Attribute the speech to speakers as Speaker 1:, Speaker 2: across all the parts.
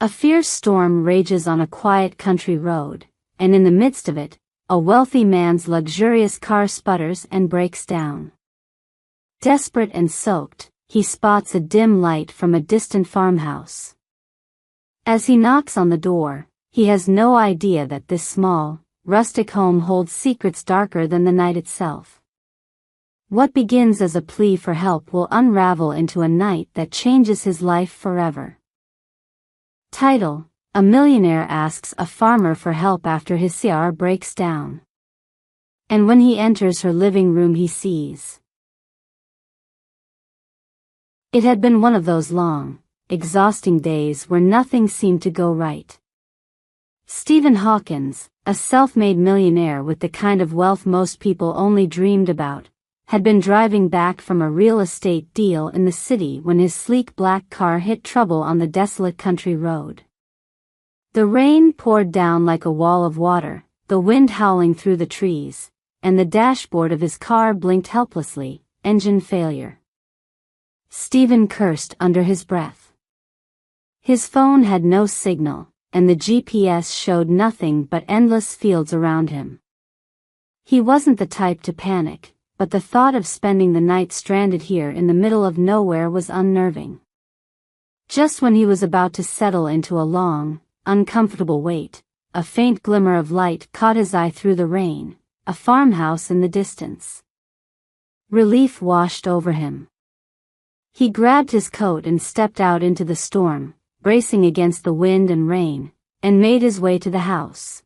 Speaker 1: A fierce storm rages on a quiet country road, and in the midst of it, a wealthy man's luxurious car sputters and breaks down. Desperate and soaked, he spots a dim light from a distant farmhouse. As he knocks on the door, he has no idea that this small, rustic home holds secrets darker than the night itself. What begins as a plea for help will unravel into a night that changes his life forever. Title: A millionaire asks a farmer for help after his car breaks down. And when he enters her living room he sees. It had been one of those long, exhausting days where nothing seemed to go right. Stephen Hawkins, a self-made millionaire with the kind of wealth most people only dreamed about, had been driving back from a real estate deal in the city when his sleek black car hit trouble on the desolate country road. The rain poured down like a wall of water, the wind howling through the trees, and the dashboard of his car blinked helplessly, engine failure. Stephen cursed under his breath. His phone had no signal, and the GPS showed nothing but endless fields around him. He wasn't the type to panic, but the thought of spending the night stranded here in the middle of nowhere was unnerving. Just when he was about to settle into a long, uncomfortable wait, a faint glimmer of light caught his eye through the rain, a farmhouse in the distance. Relief washed over him. He grabbed his coat and stepped out into the storm, bracing against the wind and rain, and made his way to the house.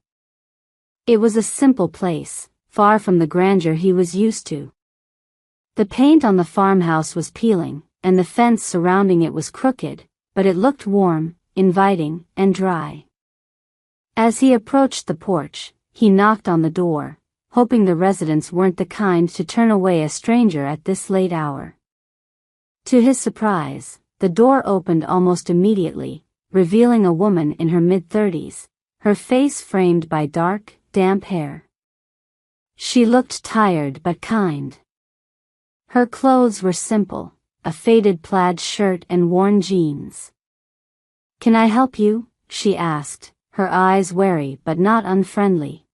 Speaker 1: It was a simple place, far from the grandeur he was used to. The paint on the farmhouse was peeling, and the fence surrounding it was crooked, but it looked warm, inviting, and dry. As he approached the porch, he knocked on the door, hoping the residents weren't the kind to turn away a stranger at this late hour. To his surprise, the door opened almost immediately, revealing a woman in her mid-30s, her face framed by dark, damp hair. She looked tired but kind. Her clothes were simple, a faded plaid shirt and worn jeans. "Can I help you?" she asked, her eyes wary but not unfriendly.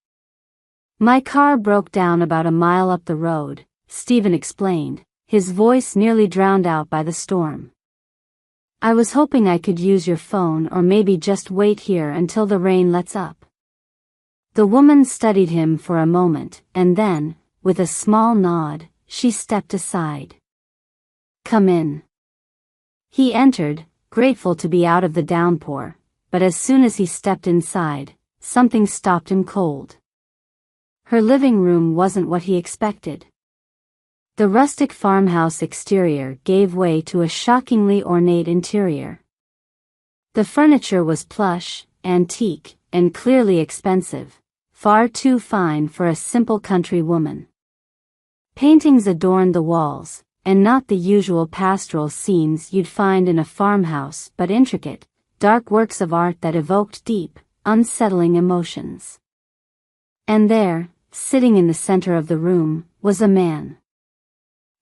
Speaker 1: "My car broke down about a mile up the road," Stephen explained, his voice nearly drowned out by the storm. "I was hoping I could use your phone or maybe just wait here until the rain lets up." The woman studied him for a moment, and then, with a small nod, she stepped aside. "Come in." He entered, grateful to be out of the downpour, but as soon as he stepped inside, something stopped him cold. Her living room wasn't what he expected. The rustic farmhouse exterior gave way to a shockingly ornate interior. The furniture was plush, antique, and clearly expensive, far too fine for a simple country woman. Paintings adorned the walls, and not the usual pastoral scenes you'd find in a farmhouse but intricate, dark works of art that evoked deep, unsettling emotions. And there, sitting in the center of the room, was a man.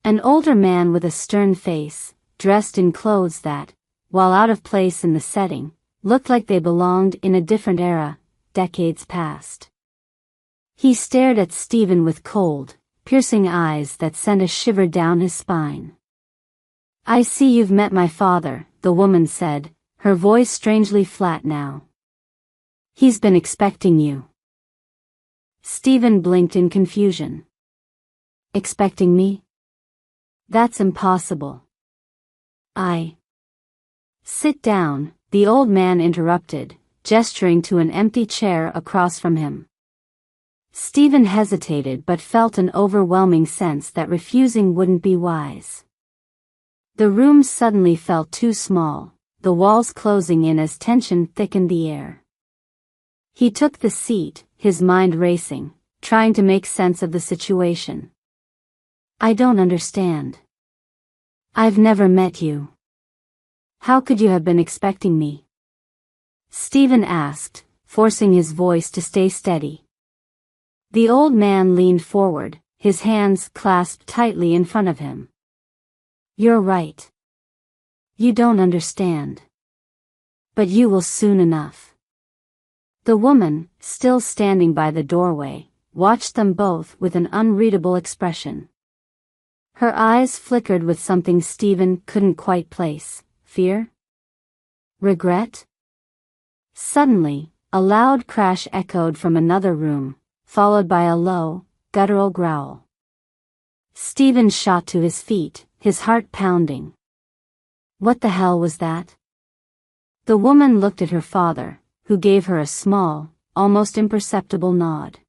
Speaker 1: An older man with a stern face, dressed in clothes that, while out of place in the setting, looked like they belonged in a different era, decades past. He stared at Stephen with cold, piercing eyes that sent a shiver down his spine. "I see you've met my father," the woman said, her voice strangely flat now. "He's been expecting you." Stephen blinked in confusion. "Expecting me? That's impossible." "Sit down," the old man interrupted, gesturing to an empty chair across from him. Stephen hesitated but felt an overwhelming sense that refusing wouldn't be wise. The room suddenly felt too small, the walls closing in as tension thickened the air. He took the seat, his mind racing, trying to make sense of the situation. "I don't understand. I've never met you. How could you have been expecting me?" Stephen asked, forcing his voice to stay steady. The old man leaned forward, his hands clasped tightly in front of him. "You're right. You don't understand. But you will soon enough. The woman, still standing by the doorway, watched them both with an unreadable expression. Her eyes flickered with something Stephen couldn't quite place. Fear? Regret? Suddenly, a loud crash echoed from another room, followed by a low, guttural growl. Stephen shot to his feet, his heart pounding. What the hell was that? The woman looked at her father, who gave her a small, almost imperceptible nod.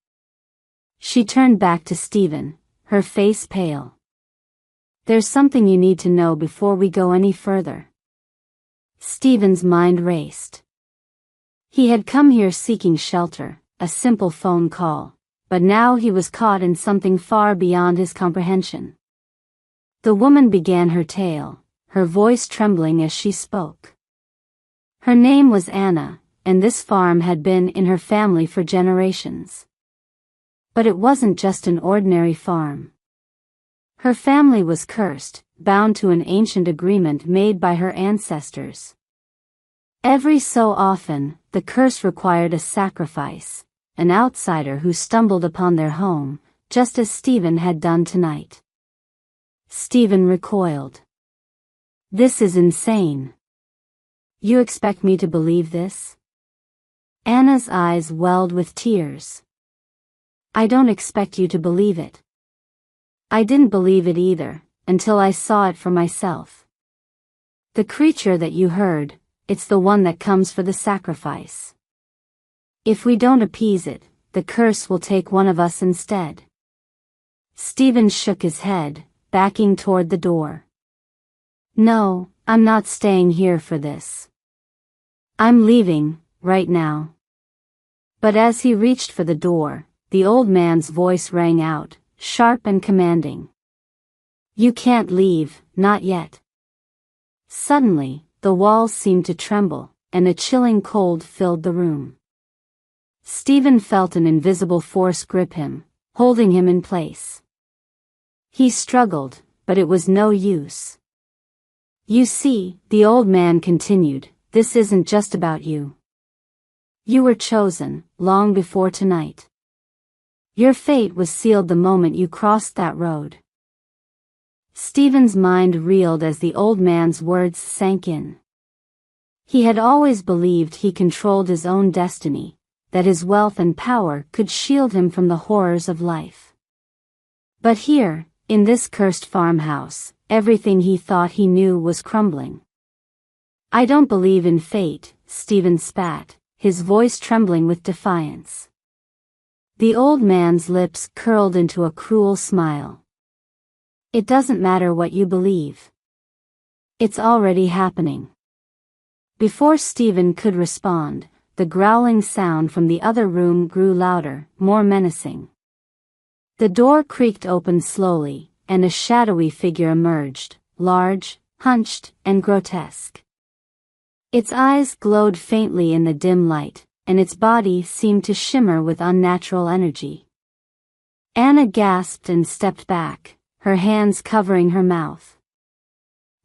Speaker 1: She turned back to Stephen, her face pale. There's something you need to know before we go any further. Stephen's mind raced. He had come here seeking shelter, a simple phone call, but now he was caught in something far beyond his comprehension. The woman began her tale, her voice trembling as she spoke. Her name was Anna, and this farm had been in her family for generations. But it wasn't just an ordinary farm. Her family was cursed, bound to an ancient agreement made by her ancestors. Every so often, the curse required a sacrifice, an outsider who stumbled upon their home, just as Stephen had done tonight. Stephen recoiled. This is insane. You expect me to believe this? Anna's eyes welled with tears. I don't expect you to believe it. I didn't believe it either, until I saw it for myself. The creature that you heard, it's the one that comes for the sacrifice. If we don't appease it, the curse will take one of us instead. Stephen shook his head, backing toward the door. No, I'm not staying here for this. I'm leaving, right now. But as he reached for the door, the old man's voice rang out, sharp and commanding. You can't leave, not yet. Suddenly, the walls seemed to tremble, and a chilling cold filled the room. Stephen felt an invisible force grip him, holding him in place. He struggled, but it was no use. You see, the old man continued, this isn't just about you. You were chosen, long before tonight. Your fate was sealed the moment you crossed that road. Stephen's mind reeled as the old man's words sank in. He had always believed he controlled his own destiny, that his wealth and power could shield him from the horrors of life. But here, in this cursed farmhouse, everything he thought he knew was crumbling. I don't believe in fate, Stephen spat, his voice trembling with defiance. The old man's lips curled into a cruel smile. It doesn't matter what you believe. It's already happening. Before Stephen could respond, the growling sound from the other room grew louder, more menacing. The door creaked open slowly, and a shadowy figure emerged, large, hunched, and grotesque. Its eyes glowed faintly in the dim light, and its body seemed to shimmer with unnatural energy. Anna gasped and stepped back, her hands covering her mouth.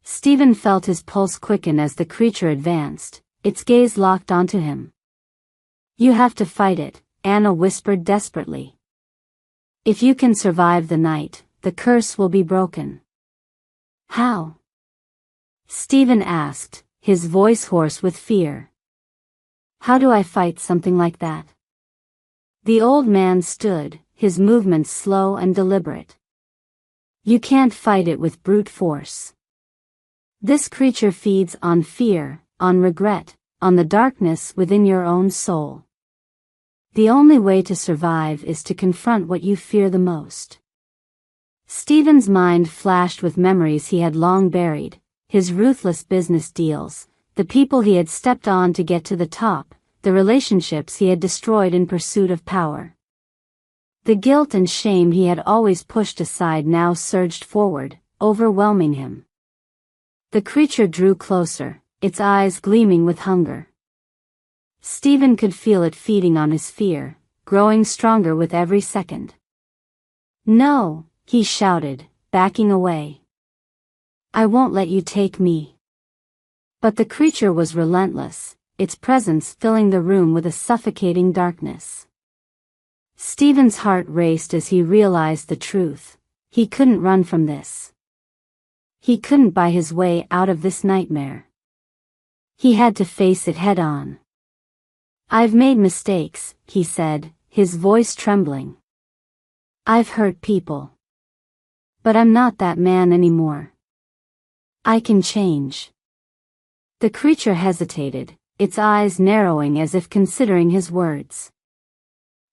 Speaker 1: Stephen felt his pulse quicken as the creature advanced, its gaze locked onto him. You have to fight it, Anna whispered desperately. If you can survive the night, the curse will be broken. How? Stephen asked, his voice hoarse with fear. How do I fight something like that? The old man stood, his movements slow and deliberate. You can't fight it with brute force. This creature feeds on fear, on regret, on the darkness within your own soul. The only way to survive is to confront what you fear the most. Stephen's mind flashed with memories he had long buried, his ruthless business deals, the people he had stepped on to get to the top, the relationships he had destroyed in pursuit of power. The guilt and shame he had always pushed aside now surged forward, overwhelming him. The creature drew closer, its eyes gleaming with hunger. Stephen could feel it feeding on his fear, growing stronger with every second. No, he shouted, backing away. I won't let you take me. But the creature was relentless, its presence filling the room with a suffocating darkness. Stephen's heart raced as he realized the truth. He couldn't run from this. He couldn't buy his way out of this nightmare. He had to face it head on. "I've made mistakes," he said, his voice trembling. "I've hurt people. But I'm not that man anymore. I can change." The creature hesitated, its eyes narrowing as if considering his words.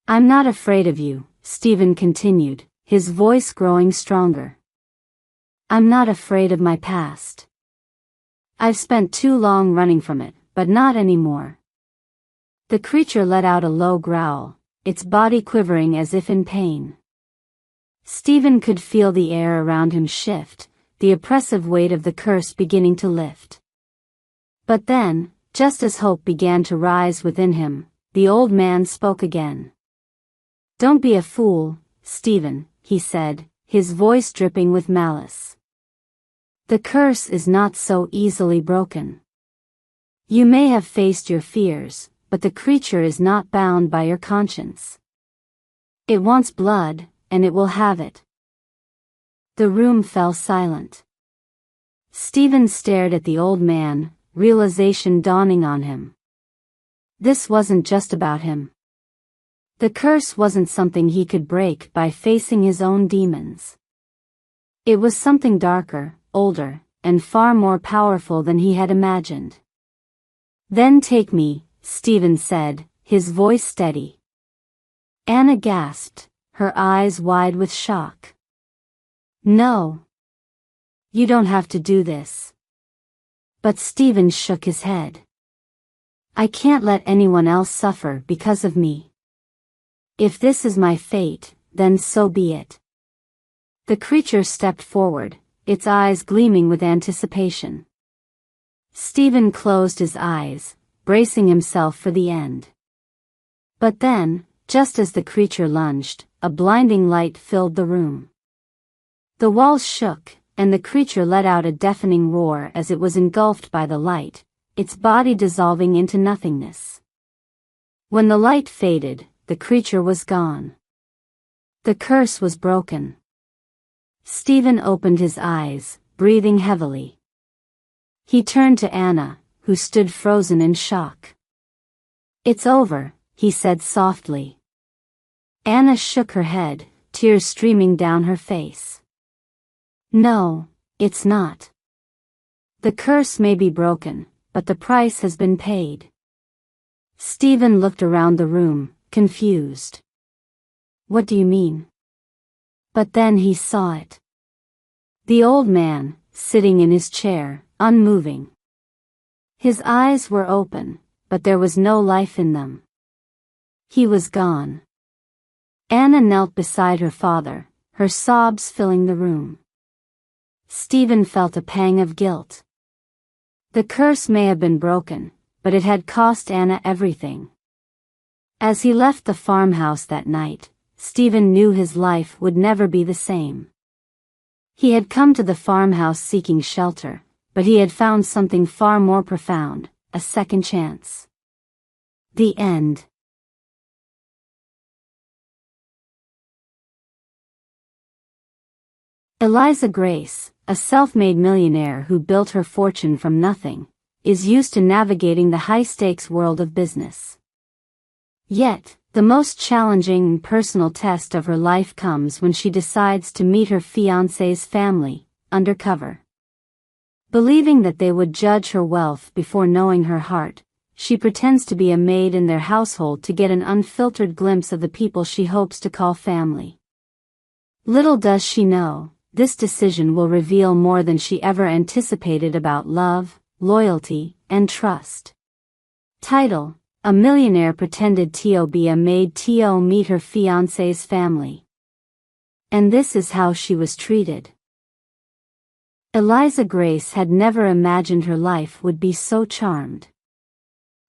Speaker 1: "I'm not afraid of you," Stephen continued, his voice growing stronger. "I'm not afraid of my past. I've spent too long running from it, but not anymore." The creature let out a low growl, its body quivering as if in pain. Stephen could feel the air around him shift, the oppressive weight of the curse beginning to lift. But then, just as hope began to rise within him, the old man spoke again. "Don't be a fool, Stephen," he said, his voice dripping with malice. "The curse is not so easily broken. You may have faced your fears, but the creature is not bound by your conscience. It wants blood, and it will have it." The room fell silent. Stephen stared at the old man, realization dawning on him. This wasn't just about him. The curse wasn't something he could break by facing his own demons. It was something darker, older, and far more powerful than he had imagined. "Then take me," Stephen said, his voice steady. Anna gasped, her eyes wide with shock. "No. You don't have to do this." But Stephen shook his head. "I can't let anyone else suffer because of me. If this is my fate, then so be it." The creature stepped forward, its eyes gleaming with anticipation. Stephen closed his eyes, bracing himself for the end. But then, just as the creature lunged, a blinding light filled the room. The walls shook, and the creature let out a deafening roar as it was engulfed by the light, its body dissolving into nothingness. When the light faded, the creature was gone. The curse was broken. Stephen opened his eyes, breathing heavily. He turned to Anna, who stood frozen in shock. "It's over," he said softly. Anna shook her head, tears streaming down her face. "No, it's not. The curse may be broken, but the price has been paid." Stephen looked around the room, confused. "What do you mean?" But then he saw it. The old man, sitting in his chair, unmoving. His eyes were open, but there was no life in them. He was gone. Anna knelt beside her father, her sobs filling the room. Stephen felt a pang of guilt. The curse may have been broken, but it had cost Anna everything. As he left the farmhouse that night, Stephen knew his life would never be the same. He had come to the farmhouse seeking shelter, but he had found something far more profound, a second chance. The end. Eliza Grace, a self-made millionaire who built her fortune from nothing, is used to navigating the high-stakes world of business. Yet, the most challenging and personal test of her life comes when she decides to meet her fiancé's family, undercover. Believing that they would judge her wealth before knowing her heart, she pretends to be a maid in their household to get an unfiltered glimpse of the people she hopes to call family. Little does she know, this decision will reveal more than she ever anticipated about love, loyalty, and trust. Title: A millionaire pretended to be a maid to meet her fiancé's family. And this is how she was treated. Eliza Grace had never imagined her life would be so charmed.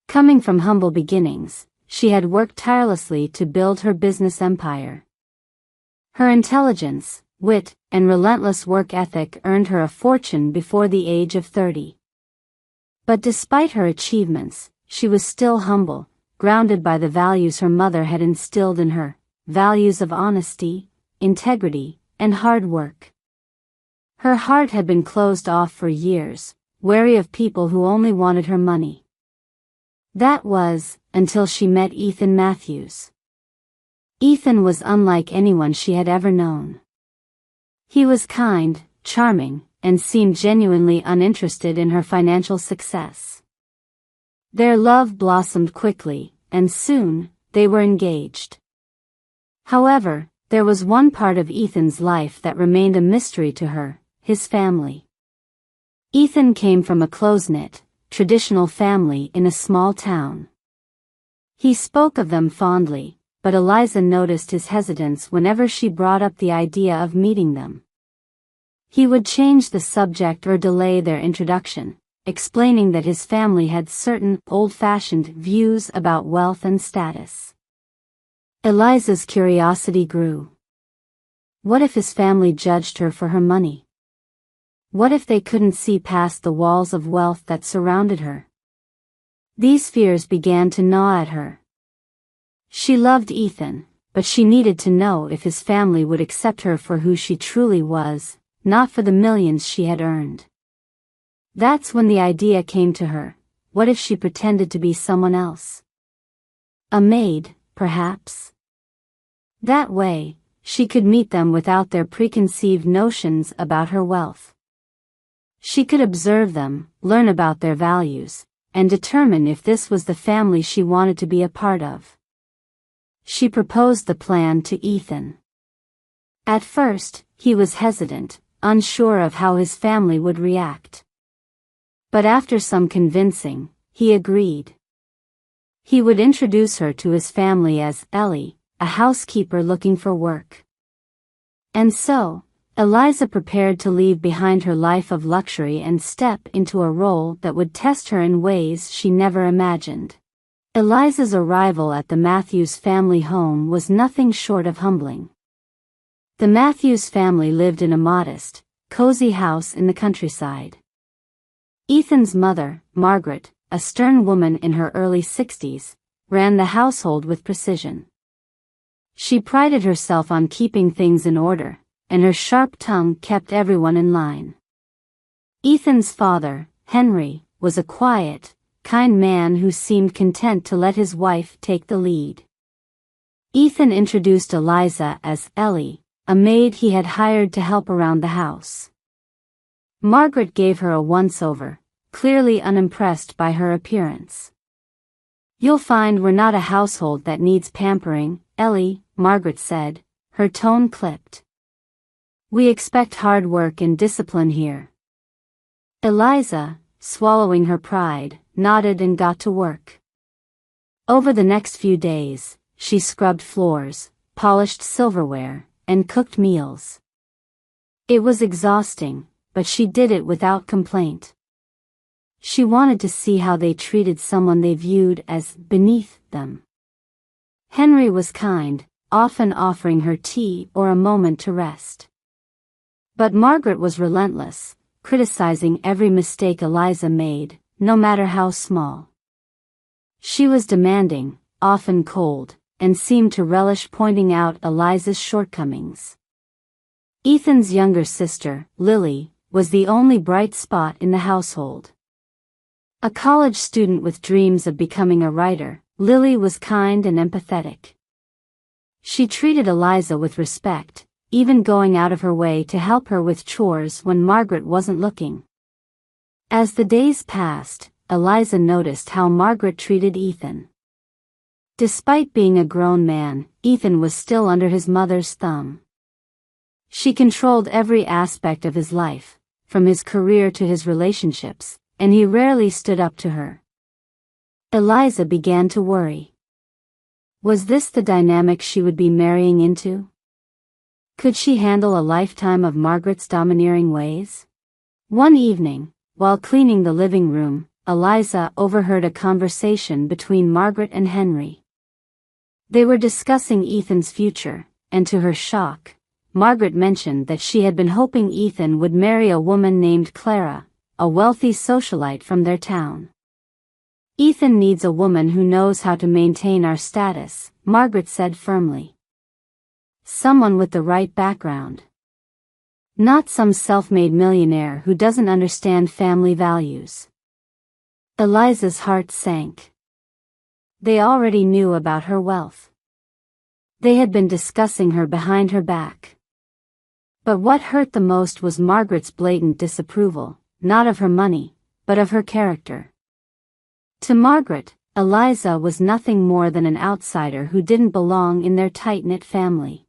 Speaker 1: Coming from humble beginnings, she had worked tirelessly to build her business empire. Her intelligence, wit, and relentless work ethic earned her a fortune before the age of 30. But despite her achievements, she was still humble, grounded by the values her mother had instilled in her, values of honesty, integrity, and hard work. Her heart had been closed off for years, wary of people who only wanted her money. That was, until she met Ethan Matthews. Ethan was unlike anyone she had ever known. He was kind, charming, and seemed genuinely uninterested in her financial success. Their love blossomed quickly, and soon, they were engaged. However, there was one part of Ethan's life that remained a mystery to her: his family. Ethan came from a close-knit, traditional family in a small town. He spoke of them fondly, but Eliza noticed his hesitance whenever she brought up the idea of meeting them. He would change the subject or delay their introduction, explaining that his family had certain old-fashioned views about wealth and status. Eliza's curiosity grew. What if his family judged her for her money? What if they couldn't see past the walls of wealth that surrounded her? These fears began to gnaw at her. She loved Ethan, but she needed to know if his family would accept her for who she truly was, not for the millions she had earned. That's when the idea came to her: what if she pretended to be someone else? A maid, perhaps? That way, she could meet them without their preconceived notions about her wealth. She could observe them, learn about their values, and determine if this was the family she wanted to be a part of. She proposed the plan to Ethan. At first, he was hesitant, unsure of how his family would react. But after some convincing, he agreed. He would introduce her to his family as Ellie, a housekeeper looking for work. And so, Eliza prepared to leave behind her life of luxury and step into a role that would test her in ways she never imagined. Eliza's arrival at the Matthews family home was nothing short of humbling. The Matthews family lived in a modest, cozy house in the countryside. Ethan's mother, Margaret, a stern woman in her early 60s, ran the household with precision. She prided herself on keeping things in order, and her sharp tongue kept everyone in line. Ethan's father, Henry, was a quiet, kind man who seemed content to let his wife take the lead. Ethan introduced Eliza as Ellie, a maid he had hired to help around the house. Margaret gave her a once-over, clearly unimpressed by her appearance. "You'll find we're not a household that needs pampering, Ellie," Margaret said, her tone clipped. "We expect hard work and discipline here." Eliza, swallowing her pride, nodded and got to work. Over the next few days, she scrubbed floors, polished silverware, and cooked meals. It was exhausting, but she did it without complaint. She wanted to see how they treated someone they viewed as beneath them. Henry was kind, often offering her tea or a moment to rest. But Margaret was relentless, criticizing every mistake Eliza made, no matter how small. She was demanding, often cold, and seemed to relish pointing out Eliza's shortcomings. Ethan's younger sister, Lily, was the only bright spot in the household. A college student with dreams of becoming a writer, Lily was kind and empathetic. She treated Eliza with respect, even going out of her way to help her with chores when Margaret wasn't looking. As the days passed, Eliza noticed how Margaret treated Ethan. Despite being a grown man, Ethan was still under his mother's thumb. She controlled every aspect of his life, from his career to his relationships, and he rarely stood up to her. Eliza began to worry. Was this the dynamic she would be marrying into? Could she handle a lifetime of Margaret's domineering ways? One evening, while cleaning the living room, Eliza overheard a conversation between Margaret and Henry. They were discussing Ethan's future, and to her shock, Margaret mentioned that she had been hoping Ethan would marry a woman named Clara, a wealthy socialite from their town. Ethan needs a woman who knows how to maintain our status, Margaret said firmly. Someone with the right background. Not some self-made millionaire who doesn't understand family values. Eliza's heart sank. They already knew about her wealth. They had been discussing her behind her back. But what hurt the most was Margaret's blatant disapproval, not of her money, but of her character. To Margaret, Eliza was nothing more than an outsider who didn't belong in their tight-knit family.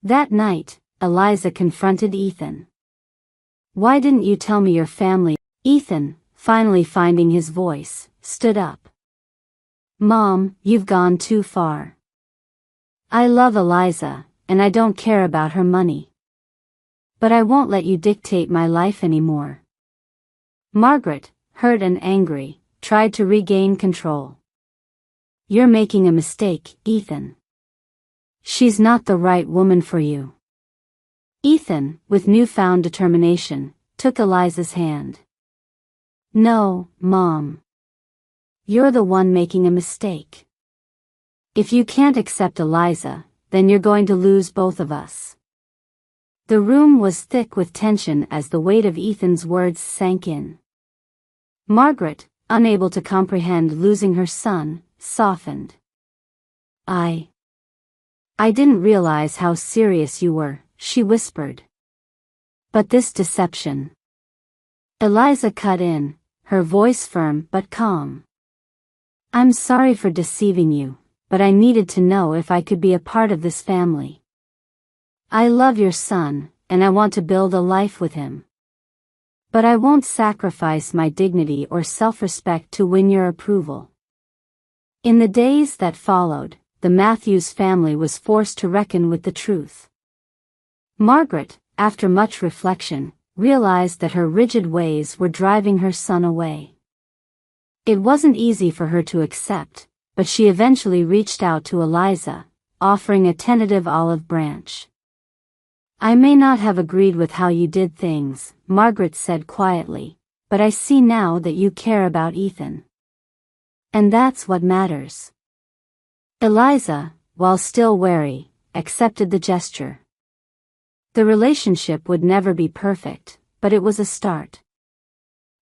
Speaker 1: That night, Eliza confronted Ethan. "Why didn't you tell me your family?" Ethan, finally finding his voice, stood up. "Mom, you've gone too far. I love Eliza, and I don't care about her money. But I won't let you dictate my life anymore." Margaret, hurt and angry, tried to regain control. "You're making a mistake, Ethan. She's not the right woman for you." Ethan, with newfound determination, took Eliza's hand. "No, Mom. You're the one making a mistake. If you can't accept Eliza, then you're going to lose both of us." The room was thick with tension as the weight of Ethan's words sank in. Margaret, unable to comprehend losing her son, softened. I didn't realize how serious you were," she whispered. "But this deception..." Eliza cut in, her voice firm but calm. "I'm sorry for deceiving you, but I needed to know if I could be a part of this family. I love your son, and I want to build a life with him. But I won't sacrifice my dignity or self-respect to win your approval." In the days that followed, the Matthews family was forced to reckon with the truth. Margaret, after much reflection, realized that her rigid ways were driving her son away. It wasn't easy for her to accept, but she eventually reached out to Eliza, offering a tentative olive branch. "I may not have agreed with how you did things," Margaret said quietly, "but I see now that you care about Ethan. And that's what matters." Eliza, while still wary, accepted the gesture. The relationship would never be perfect, but it was a start.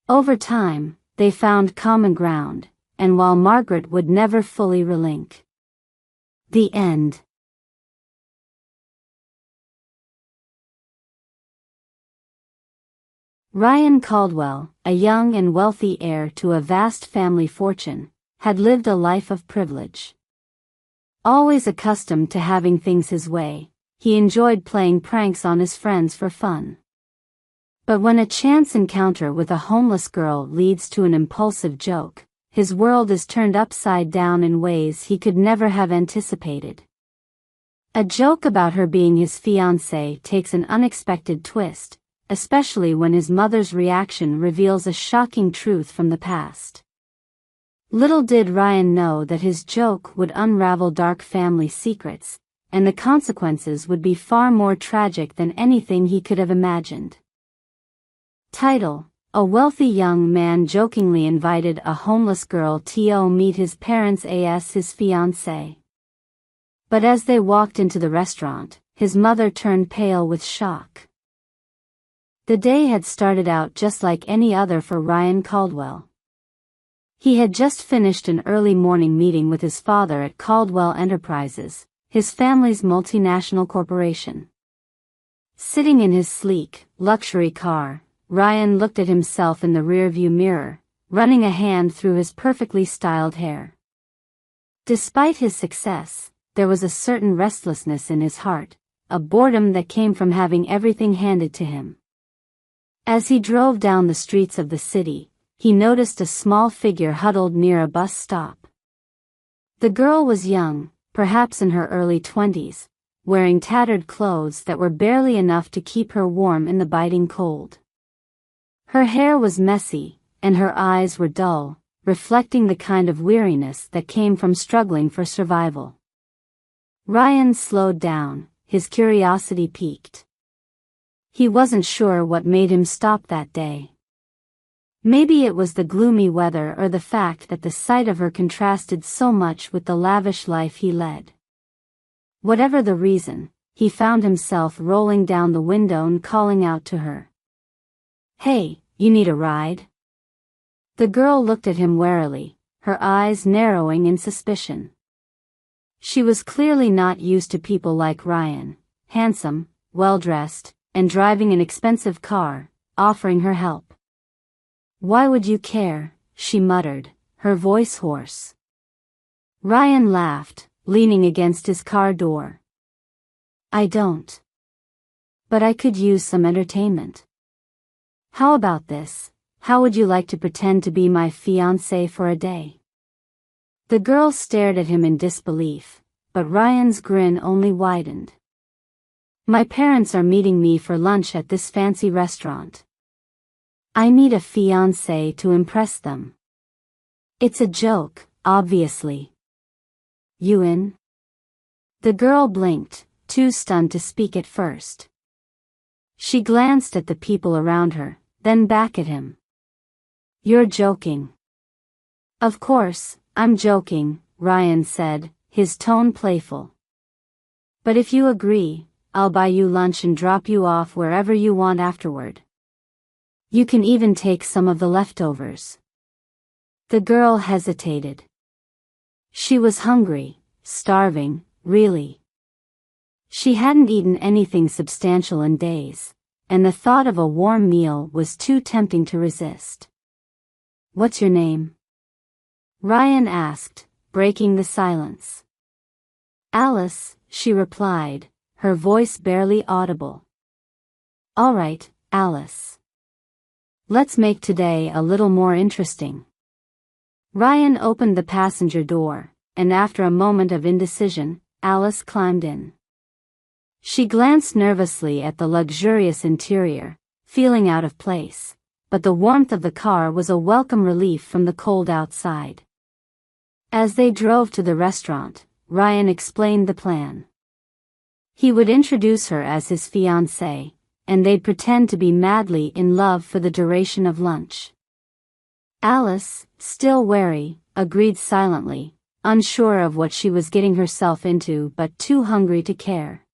Speaker 1: Over time, they found common ground, and while Margaret would never fully relent. The end. Ryan Caldwell, a young and wealthy heir to a vast family fortune, had lived a life of privilege. Always accustomed to having things his way, he enjoyed playing pranks on his friends for fun. But when a chance encounter with a homeless girl leads to an impulsive joke, his world is turned upside down in ways he could never have anticipated. A joke about her being his fiancée takes an unexpected twist, especially when his mother's reaction reveals a shocking truth from the past. Little did Ryan know that his joke would unravel dark family secrets, and the consequences would be far more tragic than anything he could have imagined. Title: A wealthy young man jokingly invited a homeless girl to meet his parents as his fiancée. But as they walked into the restaurant, his mother turned pale with shock. The day had started out just like any other for Ryan Caldwell. He had just finished an early morning meeting with his father at Caldwell Enterprises, his family's multinational corporation. Sitting in his sleek, luxury car, Ryan looked at himself in the rearview mirror, running a hand through his perfectly styled hair. Despite his success, there was a certain restlessness in his heart, a boredom that came from having everything handed to him. As he drove down the streets of the city, he noticed a small figure huddled near a bus stop. The girl was young, perhaps in her early 20s, wearing tattered clothes that were barely enough to keep her warm in the biting cold. Her hair was messy, and her eyes were dull, reflecting the kind of weariness that came from struggling for survival. Ryan slowed down, his curiosity piqued. He wasn't sure what made him stop that day. Maybe it was the gloomy weather or the fact that the sight of her contrasted so much with the lavish life he led. Whatever the reason, he found himself rolling down the window and calling out to her. "Hey, you need a ride?" The girl looked at him warily, her eyes narrowing in suspicion. She was clearly not used to people like Ryan, handsome, well-dressed, and driving an expensive car, offering her help. "Why would you care?" she muttered, her voice hoarse. Ryan laughed, leaning against his car door. "I don't. But I could use some entertainment. How about this? How would you like to pretend to be my fiancé for a day?" The girl stared at him in disbelief, but Ryan's grin only widened. "My parents are meeting me for lunch at this fancy restaurant. I need a fiancé to impress them. It's a joke, obviously. You in?" The girl blinked, too stunned to speak at first. She glanced at the people around her, then back at him. "You're joking." "Of course, I'm joking," Ryan said, his tone playful. "But if you agree, I'll buy you lunch and drop you off wherever you want afterward. You can even take some of the leftovers." The girl hesitated. She was hungry, starving, really. She hadn't eaten anything substantial in days, and the thought of a warm meal was too tempting to resist. "What's your name?" Ryan asked, breaking the silence. "Alice," she replied, her voice barely audible. "All right, Alice. Let's make today a little more interesting." Ryan opened the passenger door, and after a moment of indecision, Alice climbed in. She glanced nervously at the luxurious interior, feeling out of place, but the warmth of the car was a welcome relief from the cold outside. As they drove to the restaurant, Ryan explained the plan. He would introduce her as his fiancée, and they'd pretend to be madly in love for the duration of lunch. Alice, still wary, agreed silently, unsure of what she was getting herself into but too hungry to care.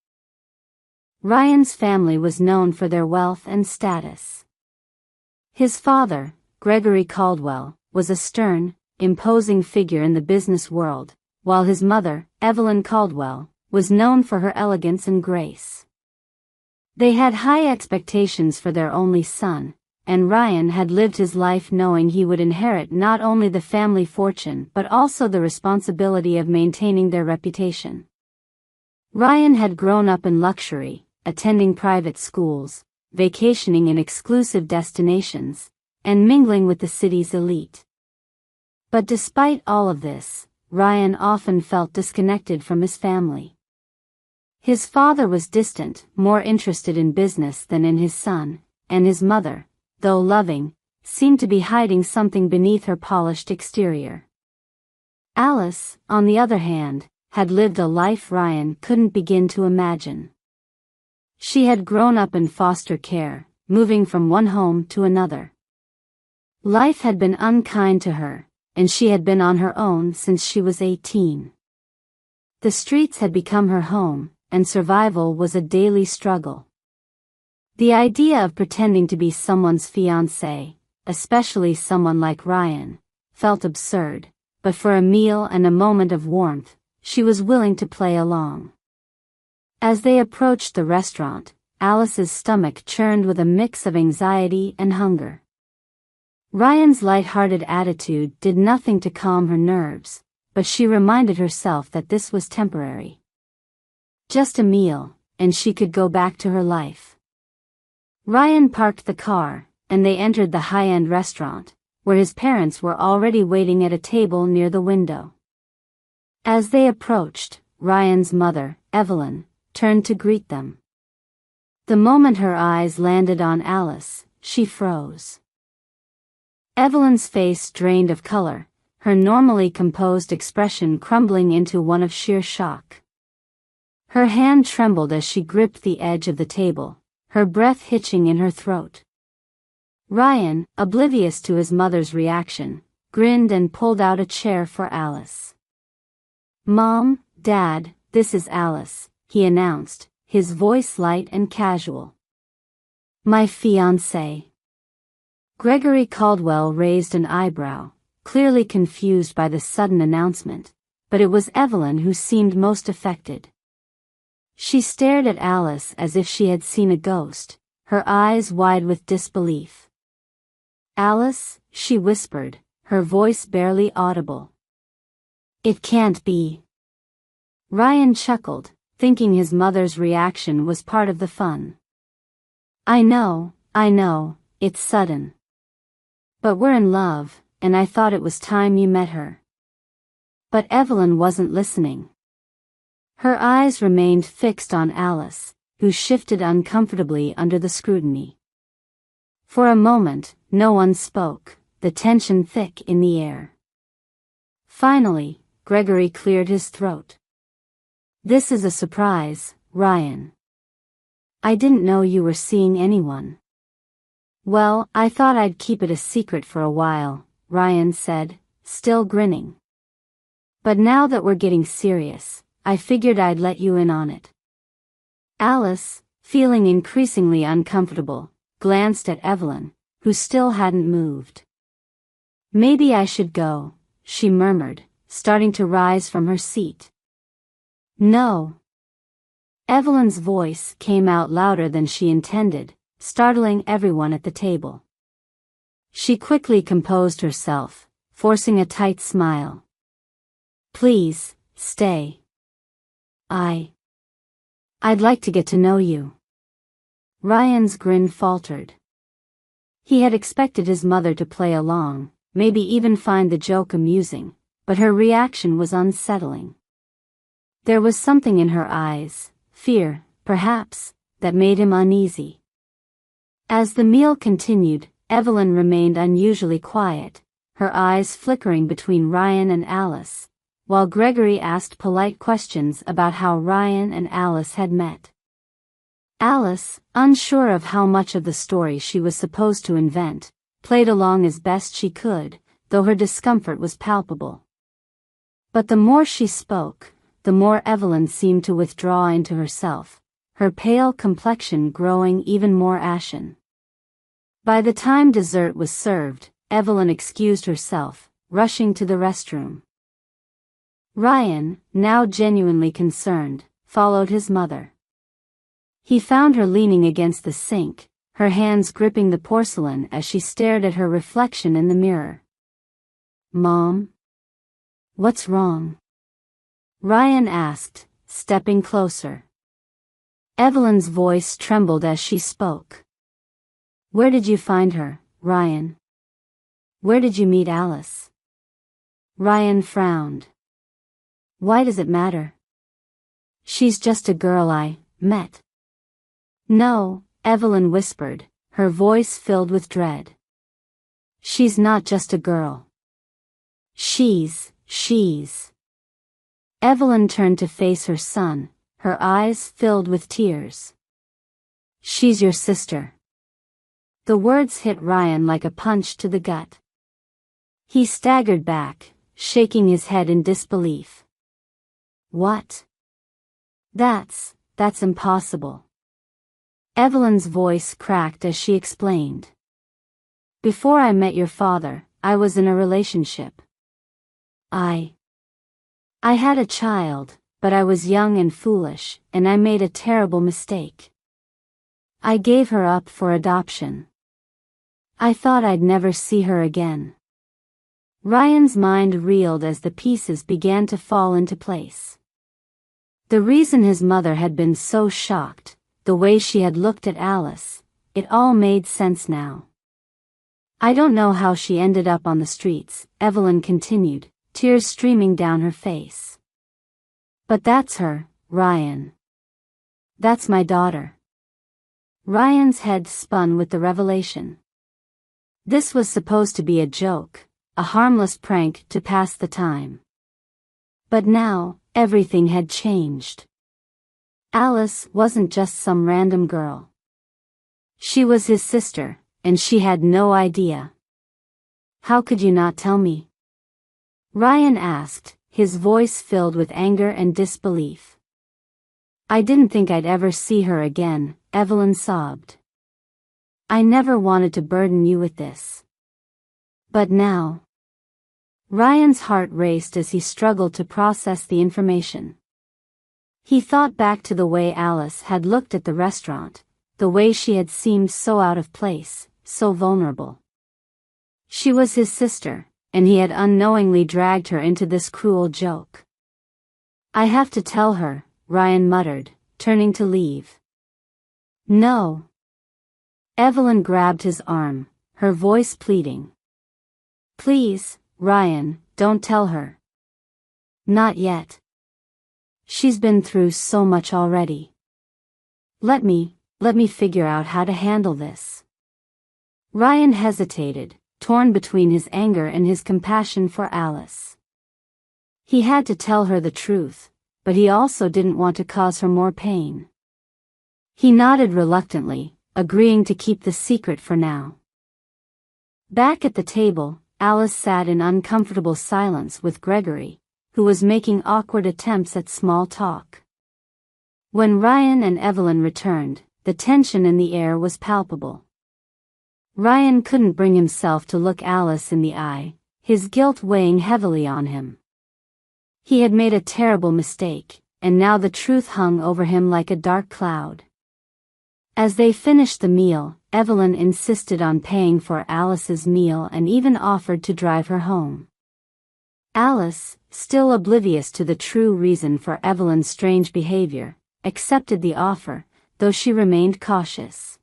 Speaker 1: Ryan's family was known for their wealth and status. His father, Gregory Caldwell, was a stern, imposing figure in the business world, while his mother, Evelyn Caldwell, was known for her elegance and grace. They had high expectations for their only son, and Ryan had lived his life knowing he would inherit not only the family fortune but also the responsibility of maintaining their reputation. Ryan had grown up in luxury, attending private schools, vacationing in exclusive destinations, and mingling with the city's elite. But despite all of this, Ryan often felt disconnected from his family. His father was distant, more interested in business than in his son, and his mother, though loving, seemed to be hiding something beneath her polished exterior. Alice, on the other hand, had lived a life Ryan couldn't begin to imagine. She had grown up in foster care, moving from one home to another. Life had been unkind to her, and she had been on her own since she was 18. The streets had become her home, and survival was a daily struggle. The idea of pretending to be someone's fiancé, especially someone like Ryan, felt absurd, but for a meal and a moment of warmth, she was willing to play along. As they approached the restaurant, Alice's stomach churned with a mix of anxiety and hunger. Ryan's light-hearted attitude did nothing to calm her nerves, but she reminded herself that this was temporary. Just a meal, and she could go back to her life. Ryan parked the car, and they entered the high-end restaurant, where his parents were already waiting at a table near the window. As they approached, Ryan's mother, Evelyn, turned to greet them. The moment her eyes landed on Alice, she froze. Evelyn's face drained of color, her normally composed expression crumbling into one of sheer shock. Her hand trembled as she gripped the edge of the table, her breath hitching in her throat. Ryan, oblivious to his mother's reaction, grinned and pulled out a chair for Alice. "Mom, Dad, this is Alice," he announced, his voice light and casual. "My fiancé." Gregory Caldwell raised an eyebrow, clearly confused by the sudden announcement, but it was Evelyn who seemed most affected. She stared at Alice as if she had seen a ghost, her eyes wide with disbelief. "Alice," she whispered, her voice barely audible. "It can't be." Ryan chuckled, thinking his mother's reaction was part of the fun. I know, it's sudden. But we're in love, and I thought it was time you met her." But Evelyn wasn't listening. Her eyes remained fixed on Alice, who shifted uncomfortably under the scrutiny. For a moment, no one spoke, the tension thick in the air. Finally, Gregory cleared his throat. "This is a surprise, Ryan. I didn't know you were seeing anyone." "Well, I thought I'd keep it a secret for a while," Ryan said, still grinning. "But now that we're getting serious, I figured I'd let you in on it." Alice, feeling increasingly uncomfortable, glanced at Evelyn, who still hadn't moved. "Maybe I should go," she murmured, starting to rise from her seat. "No." Evelyn's voice came out louder than she intended, startling everyone at the table. She quickly composed herself, forcing a tight smile. "Please, stay. I'd like to get to know you." Ryan's grin faltered. He had expected his mother to play along, maybe even find the joke amusing, but her reaction was unsettling. There was something in her eyes, fear, perhaps, that made him uneasy. As the meal continued, Evelyn remained unusually quiet, her eyes flickering between Ryan and Alice, while Gregory asked polite questions about how Ryan and Alice had met. Alice, unsure of how much of the story she was supposed to invent, played along as best she could, though her discomfort was palpable. But the more she spoke, the more Evelyn seemed to withdraw into herself, her pale complexion growing even more ashen. By the time dessert was served, Evelyn excused herself, rushing to the restroom. Ryan, now genuinely concerned, followed his mother. He found her leaning against the sink, her hands gripping the porcelain as she stared at her reflection in the mirror. "Mom? What's wrong?" Ryan asked, stepping closer. Evelyn's voice trembled as she spoke. "Where did you find her, Ryan? Where did you meet Alice?" Ryan frowned. "Why does it matter? She's just a girl I met." "No," Evelyn whispered, her voice filled with dread. "She's not just a girl. She's. Evelyn turned to face her son, her eyes filled with tears. "She's your sister." The words hit Ryan like a punch to the gut. He staggered back, shaking his head in disbelief. "What? That's impossible." Evelyn's voice cracked as she explained. "Before I met your father, I was in a relationship. I had a child, but I was young and foolish, and I made a terrible mistake. I gave her up for adoption. I thought I'd never see her again." Ryan's mind reeled as the pieces began to fall into place. The reason his mother had been so shocked, the way she had looked at Alice, it all made sense now. "I don't know how she ended up on the streets," Evelyn continued, tears streaming down her face. "But that's her, Ryan. That's my daughter." Ryan's head spun with the revelation. This was supposed to be a joke, a harmless prank to pass the time. But now, everything had changed. Alice wasn't just some random girl. She was his sister, and she had no idea. "How could you not tell me?" Ryan asked, his voice filled with anger and disbelief. "I didn't think I'd ever see her again," Evelyn sobbed. "I never wanted to burden you with this. But now..." Ryan's heart raced as he struggled to process the information. He thought back to the way Alice had looked at the restaurant, the way she had seemed so out of place, so vulnerable. She was his sister, and he had unknowingly dragged her into this cruel joke. "I have to tell her," Ryan muttered, turning to leave. "No." Evelyn grabbed his arm, her voice pleading. "Please, Ryan, don't tell her. Not yet. She's been through so much already. Let me figure out how to handle this." Ryan hesitated, torn between his anger and his compassion for Alice. He had to tell her the truth, but he also didn't want to cause her more pain. He nodded reluctantly, agreeing to keep the secret for now. Back at the table, Alice sat in uncomfortable silence with Gregory, who was making awkward attempts at small talk. When Ryan and Evelyn returned, the tension in the air was palpable. Ryan couldn't bring himself to look Alice in the eye, his guilt weighing heavily on him. He had made a terrible mistake, and now the truth hung over him like a dark cloud. As they finished the meal, Evelyn insisted on paying for Alice's meal and even offered to drive her home. Alice, still oblivious to the true reason for Evelyn's strange behavior, accepted the offer, though she remained cautious.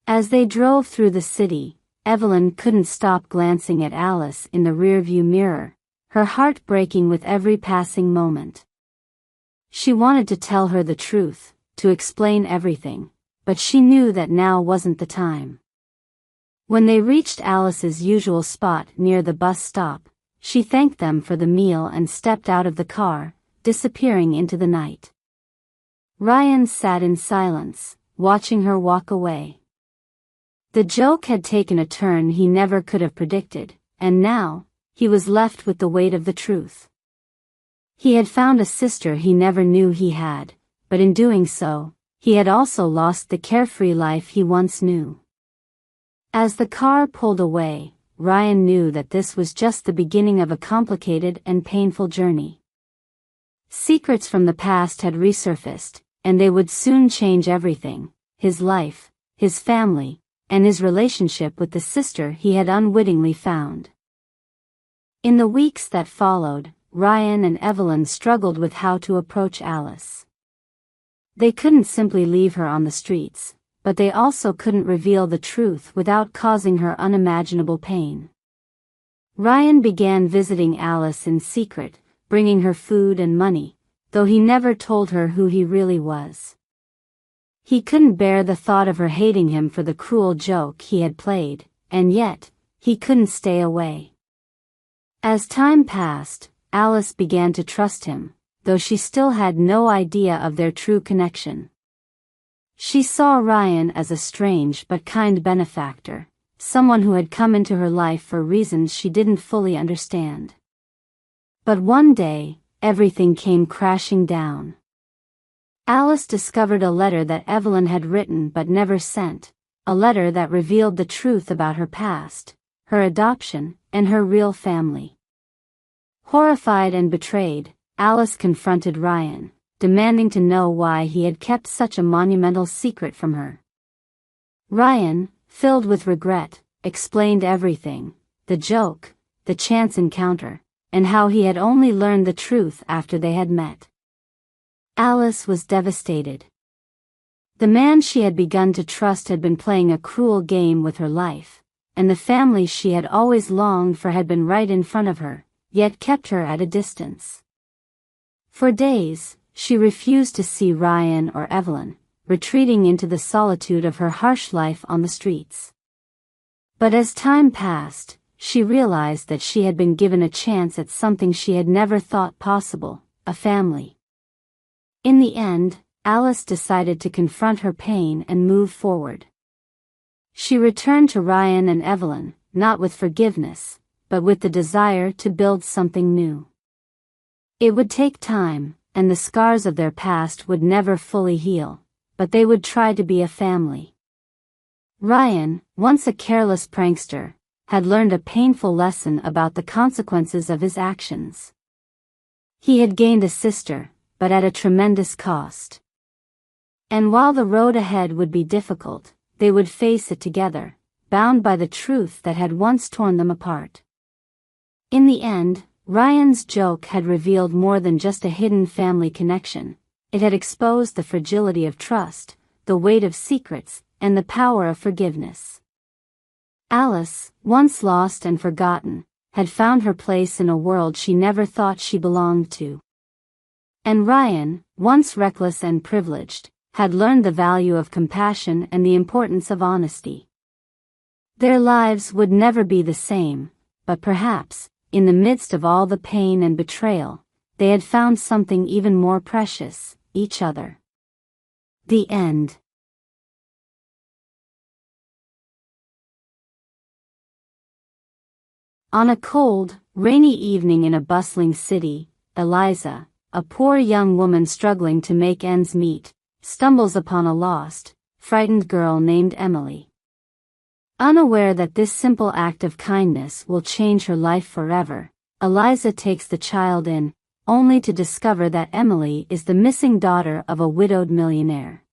Speaker 1: As they drove through the city, Evelyn couldn't stop glancing at Alice in the rearview mirror, her heart breaking with every passing moment. She wanted to tell her the truth, to explain everything, but she knew that now wasn't the time. When they reached Alice's usual spot near the bus stop, she thanked them for the meal and stepped out of the car, disappearing into the night. Ryan sat in silence, watching her walk away. The joke had taken a turn he never could have predicted, and now, he was left with the weight of the truth. He had found a sister he never knew he had, but in doing so, he had also lost the carefree life he once knew. As the car pulled away, Ryan knew that this was just the beginning of a complicated and painful journey. Secrets from the past had resurfaced, and they would soon change everything: his life, his family, and his relationship with the sister he had unwittingly found. In the weeks that followed, Ryan and Evelyn struggled with how to approach Alice. They couldn't simply leave her on the streets, but they also couldn't reveal the truth without causing her unimaginable pain. Ryan began visiting Alice in secret, bringing her food and money, though he never told her who he really was. He couldn't bear the thought of her hating him for the cruel joke he had played, and yet, he couldn't stay away. As time passed, Alice began to trust him, though she still had no idea of their true connection. She saw Ryan as a strange but kind benefactor, someone who had come into her life for reasons she didn't fully understand. But one day, everything came crashing down. Alice discovered a letter that Evelyn had written but never sent, a letter that revealed the truth about her past, her adoption, and her real family. Horrified and betrayed, Alice confronted Ryan, demanding to know why he had kept such a monumental secret from her. Ryan, filled with regret, explained everything: the joke, the chance encounter, and how he had only learned the truth after they had met. Alice was devastated. The man she had begun to trust had been playing a cruel game with her life, and the family she had always longed for had been right in front of her, yet kept her at a distance. For days, she refused to see Ryan or Evelyn, retreating into the solitude of her harsh life on the streets. But as time passed, she realized that she had been given a chance at something she had never thought possible: a family. In the end, Alice decided to confront her pain and move forward. She returned to Ryan and Evelyn, not with forgiveness, but with the desire to build something new. It would take time, and the scars of their past would never fully heal, but they would try to be a family. Ryan, once a careless prankster, had learned a painful lesson about the consequences of his actions. He had gained a sister, but at a tremendous cost. And while the road ahead would be difficult, they would face it together, bound by the truth that had once torn them apart. In the end, Ryan's joke had revealed more than just a hidden family connection. It had exposed the fragility of trust, the weight of secrets, and the power of forgiveness. Alice, once lost and forgotten, had found her place in a world she never thought she belonged to. And Ryan, once reckless and privileged, had learned the value of compassion and the importance of honesty. Their lives would never be the same, but perhaps, in the midst of all the pain and betrayal, they had found something even more precious, each other. The end. On a cold, rainy evening in a bustling city, Eliza, a poor young woman struggling to make ends meet, stumbles upon a lost, frightened girl named Emily. Unaware that this simple act of kindness will change her life forever, Eliza takes the child in, only to discover that Emily is the missing daughter of a widowed millionaire.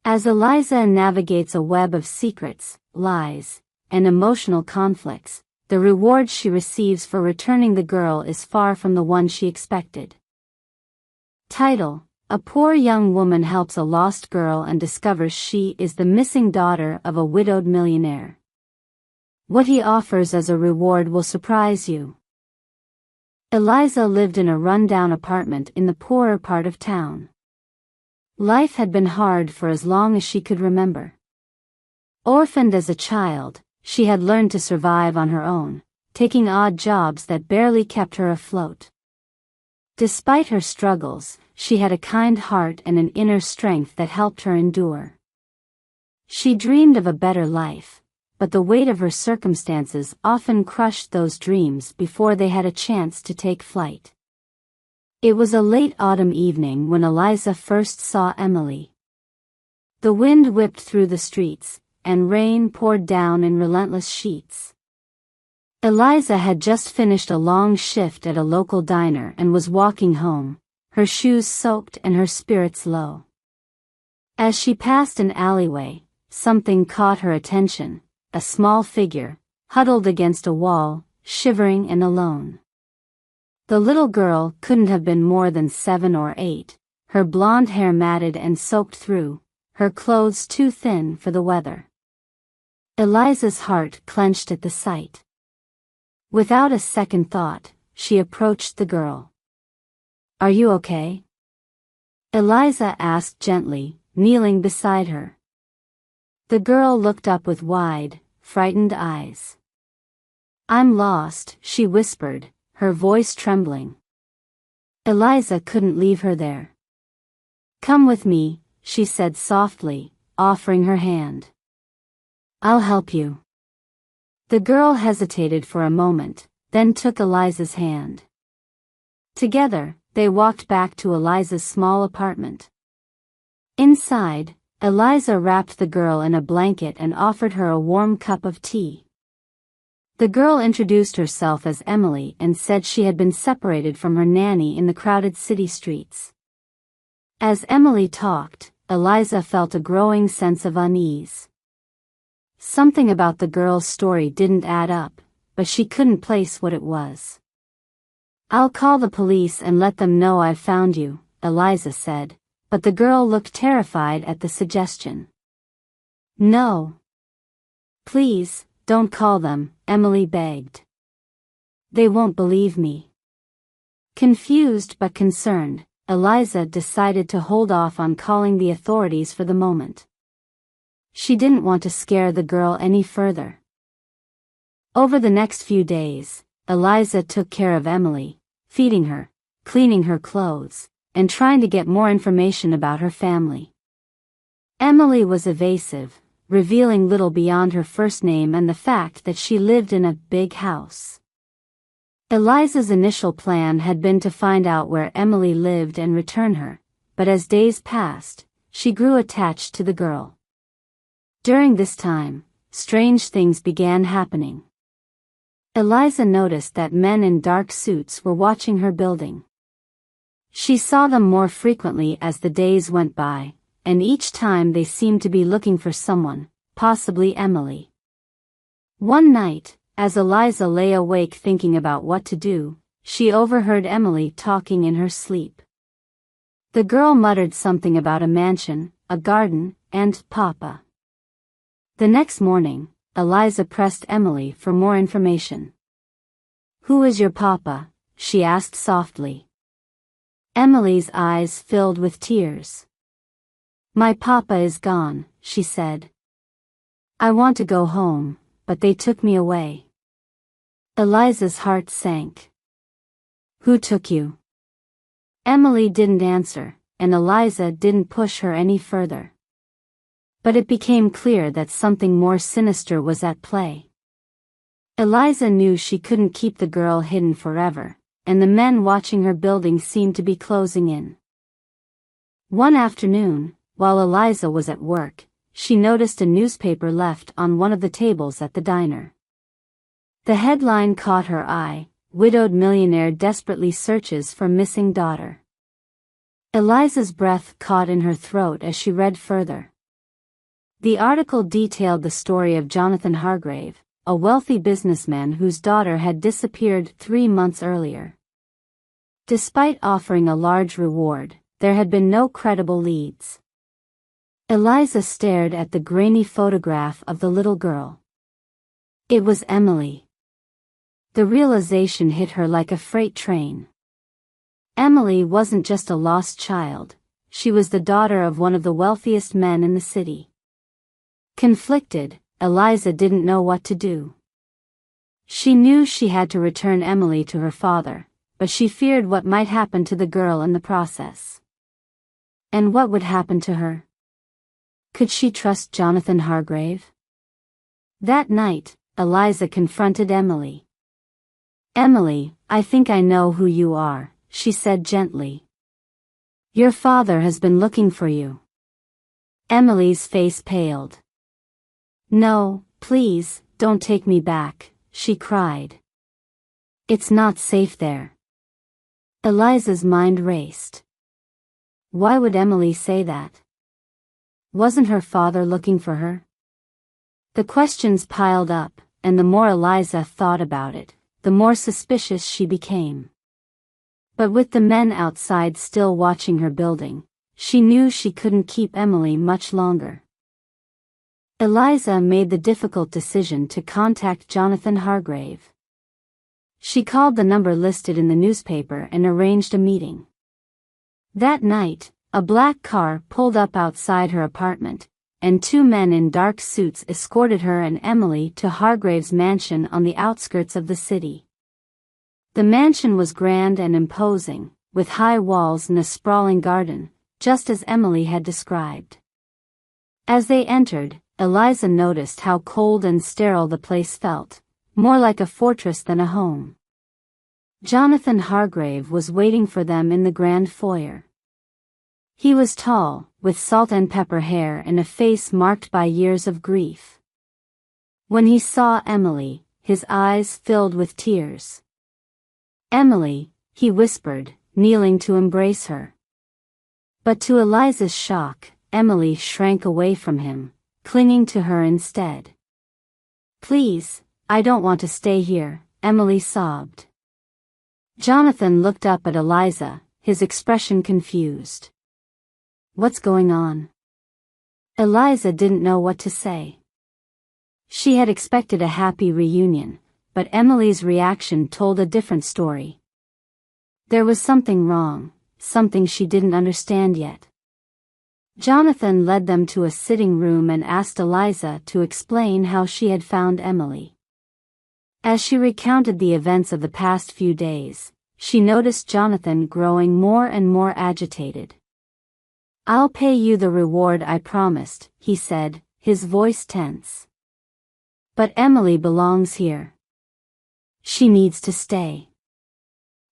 Speaker 1: As Eliza navigates a web of secrets, lies, and emotional conflicts, the reward she receives for returning the girl is far from the one she expected. Title: A poor young woman helps a lost girl and discovers she is the missing daughter of a widowed millionaire. What he offers as a reward will surprise you. Eliza lived in a run-down apartment in the poorer part of town. Life had been hard for as long as she could remember. Orphaned as a child, she had learned to survive on her own, taking odd jobs that barely kept her afloat. Despite her struggles, she had a kind heart and an inner strength that helped her endure. She dreamed of a better life, but the weight of her circumstances often crushed those dreams before they had a chance to take flight. It was a late autumn evening when Eliza first saw Emily. The wind whipped through the streets, and rain poured down in relentless sheets. Eliza had just finished a long shift at a local diner and was walking home, her shoes soaked and her spirits low. As she passed an alleyway, something caught her attention, a small figure, huddled against a wall, shivering and alone. The little girl couldn't have been more than 7 or 8, her blonde hair matted and soaked through, her clothes too thin for the weather. Eliza's heart clenched at the sight. Without a second thought, she approached the girl. "Are you okay?" Eliza asked gently, kneeling beside her. The girl looked up with wide, frightened eyes. "I'm lost," she whispered, her voice trembling. Eliza couldn't leave her there. "Come with me," she said softly, offering her hand. "I'll help you." The girl hesitated for a moment, then took Eliza's hand. Together, they walked back to Eliza's small apartment. Inside, Eliza wrapped the girl in a blanket and offered her a warm cup of tea. The girl introduced herself as Emily and said she had been separated from her nanny in the crowded city streets. As Emily talked, Eliza felt a growing sense of unease. Something about the girl's story didn't add up, but she couldn't place what it was. "I'll call the police and let them know I've found you," Eliza said, but the girl looked terrified at the suggestion. "No. Please, don't call them," Emily begged. "They won't believe me." Confused but concerned, Eliza decided to hold off on calling the authorities for the moment. She didn't want to scare the girl any further. Over the next few days, Eliza took care of Emily, feeding her, cleaning her clothes, and trying to get more information about her family. Emily was evasive, revealing little beyond her first name and the fact that she lived in a big house. Eliza's initial plan had been to find out where Emily lived and return her, but as days passed, she grew attached to the girl. During this time, strange things began happening. Eliza noticed that men in dark suits were watching her building. She saw them more frequently as the days went by, and each time they seemed to be looking for someone, possibly Emily. One night, as Eliza lay awake thinking about what to do, she overheard Emily talking in her sleep. The girl muttered something about a mansion, a garden, and Papa. The next morning, Eliza pressed Emily for more information. "Who is your papa?" she asked softly. Emily's eyes filled with tears. "My papa is gone," she said. "I want to go home, but they took me away." Eliza's heart sank. "Who took you?" Emily didn't answer, and Eliza didn't push her any further. But it became clear that something more sinister was at play. Eliza knew she couldn't keep the girl hidden forever, and the men watching her building seemed to be closing in. One afternoon, while Eliza was at work, she noticed a newspaper left on one of the tables at the diner. The headline caught her eye: "Widowed millionaire desperately searches for missing daughter." Eliza's breath caught in her throat as she read further. The article detailed the story of Jonathan Hargrave, a wealthy businessman whose daughter had disappeared 3 months earlier. Despite offering a large reward, there had been no credible leads. Eliza stared at the grainy photograph of the little girl. It was Emily. The realization hit her like a freight train. Emily wasn't just a lost child, she was the daughter of one of the wealthiest men in the city. Conflicted, Eliza didn't know what to do. She knew she had to return Emily to her father, but she feared what might happen to the girl in the process. And what would happen to her? Could she trust Jonathan Hargrave? That night, Eliza confronted Emily. "Emily, I think I know who you are," she said gently. "Your father has been looking for you." Emily's face paled. "No, please, don't take me back," she cried. "It's not safe there." Eliza's mind raced. Why would Emily say that? Wasn't her father looking for her? The questions piled up, and the more Eliza thought about it, the more suspicious she became. But with the men outside still watching her building, she knew she couldn't keep Emily much longer. Eliza made the difficult decision to contact Jonathan Hargrave. She called the number listed in the newspaper and arranged a meeting. That night, a black car pulled up outside her apartment, and 2 men in dark suits escorted her and Emily to Hargrave's mansion on the outskirts of the city. The mansion was grand and imposing, with high walls and a sprawling garden, just as Emily had described. As they entered, Eliza noticed how cold and sterile the place felt, more like a fortress than a home. Jonathan Hargrave was waiting for them in the grand foyer. He was tall, with salt and pepper hair and a face marked by years of grief. When he saw Emily, his eyes filled with tears. "Emily," he whispered, kneeling to embrace her. But to Eliza's shock, Emily shrank away from him, clinging to her instead. "Please, I don't want to stay here," Emily sobbed. Jonathan looked up at Eliza, his expression confused. "What's going on?" Eliza didn't know what to say. She had expected a happy reunion, but Emily's reaction told a different story. There was something wrong, something she didn't understand yet. Jonathan led them to a sitting room and asked Eliza to explain how she had found Emily. As she recounted the events of the past few days, she noticed Jonathan growing more and more agitated. "I'll pay you the reward I promised," he said, his voice tense. "But Emily belongs here. She needs to stay."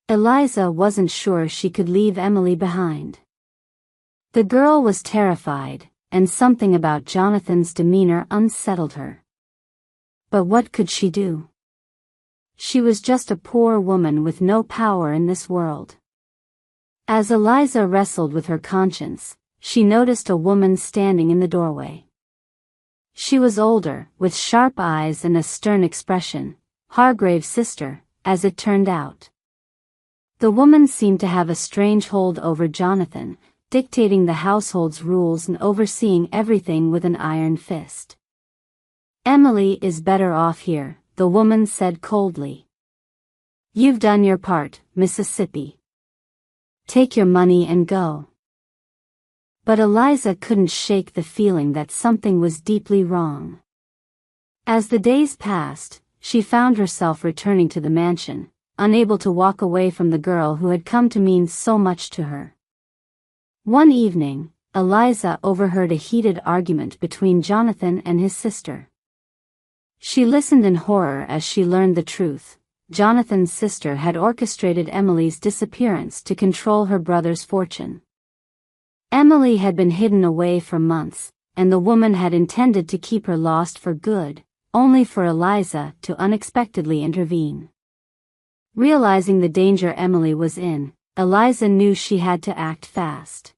Speaker 1: Eliza wasn't sure she could leave Emily behind. The girl was terrified, and something about Jonathan's demeanor unsettled her. But what could she do? She was just a poor woman with no power in this world. As Eliza wrestled with her conscience, she noticed a woman standing in the doorway. She was older, with sharp eyes and a stern expression, Hargrave's sister, as it turned out. The woman seemed to have a strange hold over Jonathan, dictating the household's rules and overseeing everything with an iron fist. "Emily is better off here," the woman said coldly. "You've done your part, Mississippi. Take your money and go." But Eliza couldn't shake the feeling that something was deeply wrong. As the days passed, she found herself returning to the mansion, unable to walk away from the girl who had come to mean so much to her. One evening, Eliza overheard a heated argument between Jonathan and his sister. She listened in horror as she learned the truth. Jonathan's sister had orchestrated Emily's disappearance to control her brother's fortune. Emily had been hidden away for months, and the woman had intended to keep her lost for good, only for Eliza to unexpectedly intervene. Realizing the danger Emily was in, Eliza knew she had to act fast.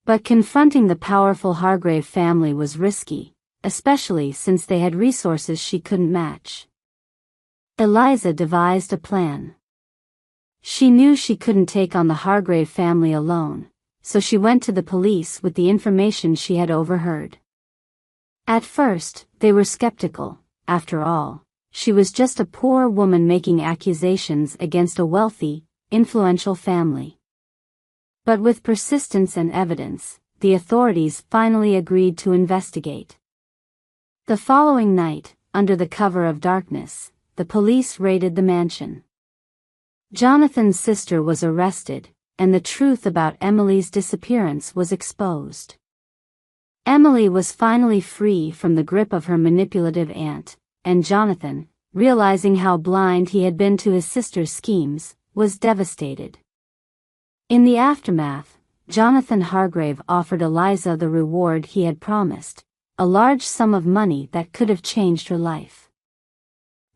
Speaker 1: But confronting the powerful Hargrave family was risky, especially since they had resources she couldn't match. Eliza devised a plan. She knew she couldn't take on the Hargrave family alone, so she went to the police with the information she had overheard. At first, they were skeptical. After all, she was just a poor woman making accusations against a wealthy, influential family. But with persistence and evidence, the authorities finally agreed to investigate. The following night, under the cover of darkness, the police raided the mansion. Jonathan's sister was arrested, and the truth about Emily's disappearance was exposed. Emily was finally free from the grip of her manipulative aunt, and Jonathan, realizing how blind he had been to his sister's schemes, was devastated. In the aftermath, Jonathan Hargrave offered Eliza the reward he had promised, a large sum of money that could have changed her life.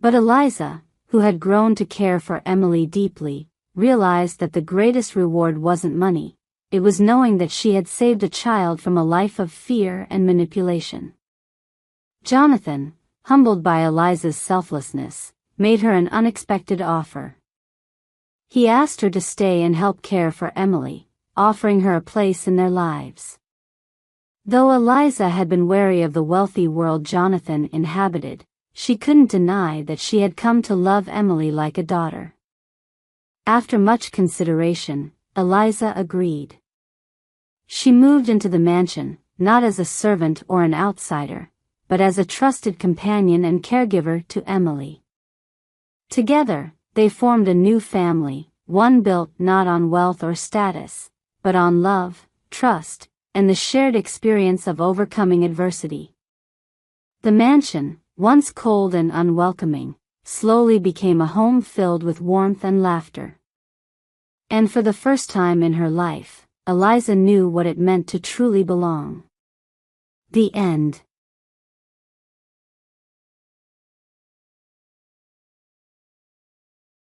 Speaker 1: But Eliza, who had grown to care for Emily deeply, realized that the greatest reward wasn't money, it was knowing that she had saved a child from a life of fear and manipulation. Jonathan, humbled by Eliza's selflessness, made her an unexpected offer. He asked her to stay and help care for Emily, offering her a place in their lives. Though Eliza had been wary of the wealthy world Jonathan inhabited, she couldn't deny that she had come to love Emily like a daughter. After much consideration, Eliza agreed. She moved into the mansion, not as a servant or an outsider, but as a trusted companion and caregiver to Emily. Together, they formed a new family, one built not on wealth or status, but on love, trust, and the shared experience of overcoming adversity. The mansion, once cold and unwelcoming, slowly became a home filled with warmth and laughter. And for the first time in her life, Eliza knew what it meant to truly belong. The end.